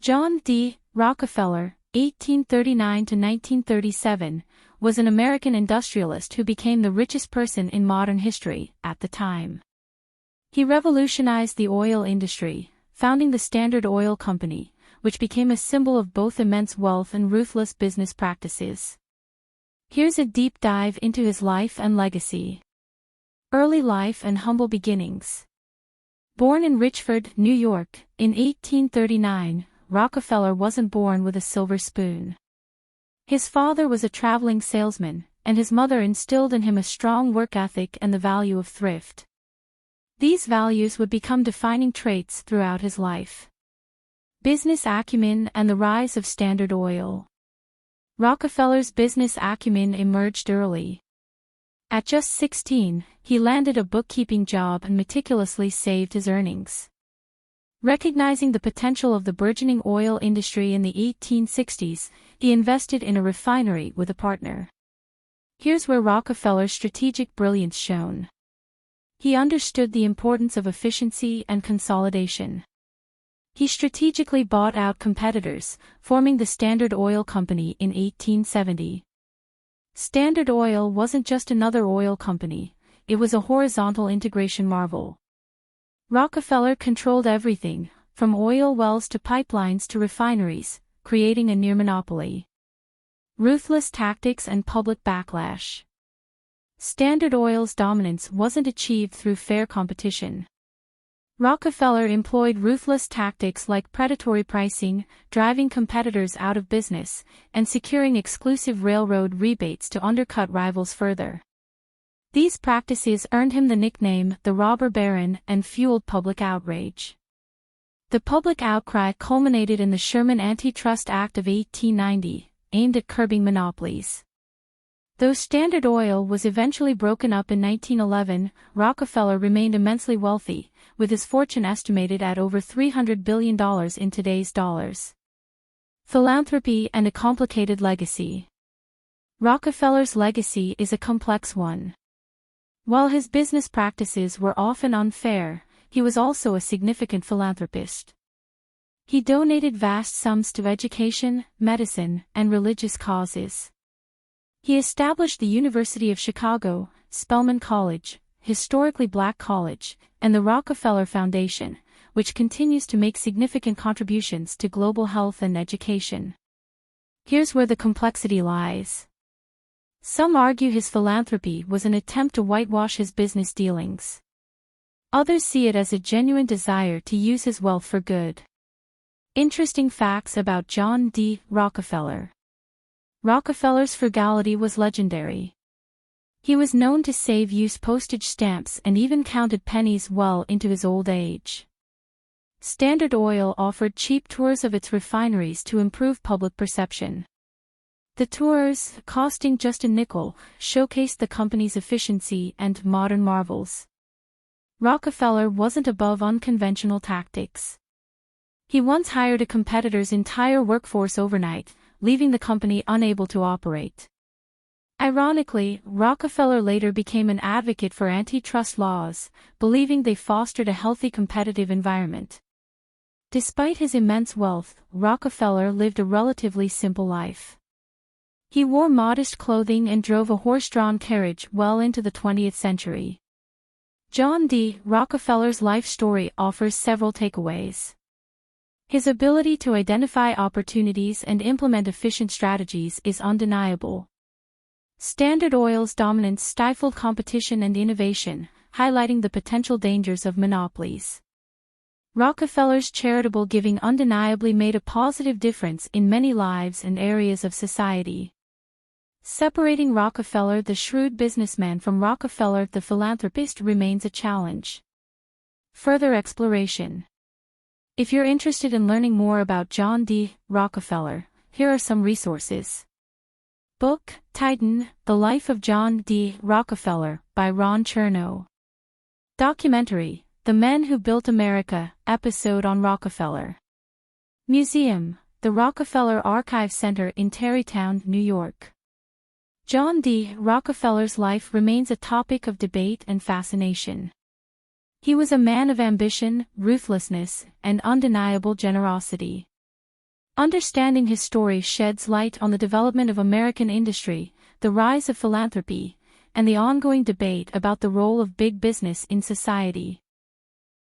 John D. Rockefeller, 1839 to 1937, was an American industrialist who became the richest person in modern history at the time. He revolutionized the oil industry, founding the Standard Oil Company, which became a symbol of both immense wealth and ruthless business practices. Here's a deep dive into his life and legacy. Early life and humble beginnings. Born in Richford, New York, in 1839, Rockefeller wasn't born with a silver spoon. His father was a traveling salesman, and his mother instilled in him a strong work ethic and the value of thrift. These values would become defining traits throughout his life. Business acumen and the rise of Standard Oil. Rockefeller's business acumen emerged early. At just 16, he landed a bookkeeping job and meticulously saved his earnings. Recognizing the potential of the burgeoning oil industry in the 1860s, he invested in a refinery with a partner. Here's where Rockefeller's strategic brilliance shone. He understood the importance of efficiency and consolidation. He strategically bought out competitors, forming the Standard Oil Company in 1870. Standard Oil wasn't just another oil company, it was a horizontal integration marvel. Rockefeller controlled everything, from oil wells to pipelines to refineries, creating a near monopoly. Ruthless tactics and public backlash. Standard Oil's dominance wasn't achieved through fair competition. Rockefeller employed ruthless tactics like predatory pricing, driving competitors out of business, and securing exclusive railroad rebates to undercut rivals further. These practices earned him the nickname the Robber Baron and fueled public outrage. The public outcry culminated in the Sherman Antitrust Act of 1890, aimed at curbing monopolies. Though Standard Oil was eventually broken up in 1911, Rockefeller remained immensely wealthy, with his fortune estimated at over $300 billion in today's dollars. Philanthropy and a complicated legacy. Rockefeller's legacy is a complex one. While his business practices were often unfair, he was also a significant philanthropist. He donated vast sums to education, medicine, and religious causes. He established the University of Chicago, Spelman College, historically black college, and the Rockefeller Foundation, which continues to make significant contributions to global health and education. Here's where the complexity lies. Some argue his philanthropy was an attempt to whitewash his business dealings. Others see it as a genuine desire to use his wealth for good. Interesting facts about John D. Rockefeller. Rockefeller's frugality was legendary. He was known to save used postage stamps and even counted pennies well into his old age. Standard Oil offered cheap tours of its refineries to improve public perception. The tours, costing just a nickel, showcased the company's efficiency and modern marvels. Rockefeller wasn't above unconventional tactics. He once hired a competitor's entire workforce overnight, leaving the company unable to operate. Ironically, Rockefeller later became an advocate for antitrust laws, believing they fostered a healthy competitive environment. Despite his immense wealth, Rockefeller lived a relatively simple life. He wore modest clothing and drove a horse-drawn carriage well into the 20th century. John D. Rockefeller's life story offers several takeaways. His ability to identify opportunities and implement efficient strategies is undeniable. Standard Oil's dominance stifled competition and innovation, highlighting the potential dangers of monopolies. Rockefeller's charitable giving undeniably made a positive difference in many lives and areas of society. Separating Rockefeller the shrewd businessman from Rockefeller the philanthropist remains a challenge. Further exploration. If you're interested in learning more about John D. Rockefeller, here are some resources. Book, Tycoon, The Life of John D. Rockefeller, by Ron Chernow. Documentary, The Men Who Built America, episode on Rockefeller. Museum, the Rockefeller Archive Center in Tarrytown, New York. John D. Rockefeller's life remains a topic of debate and fascination. He was a man of ambition, ruthlessness, and undeniable generosity. Understanding his story sheds light on the development of American industry, the rise of philanthropy, and the ongoing debate about the role of big business in society.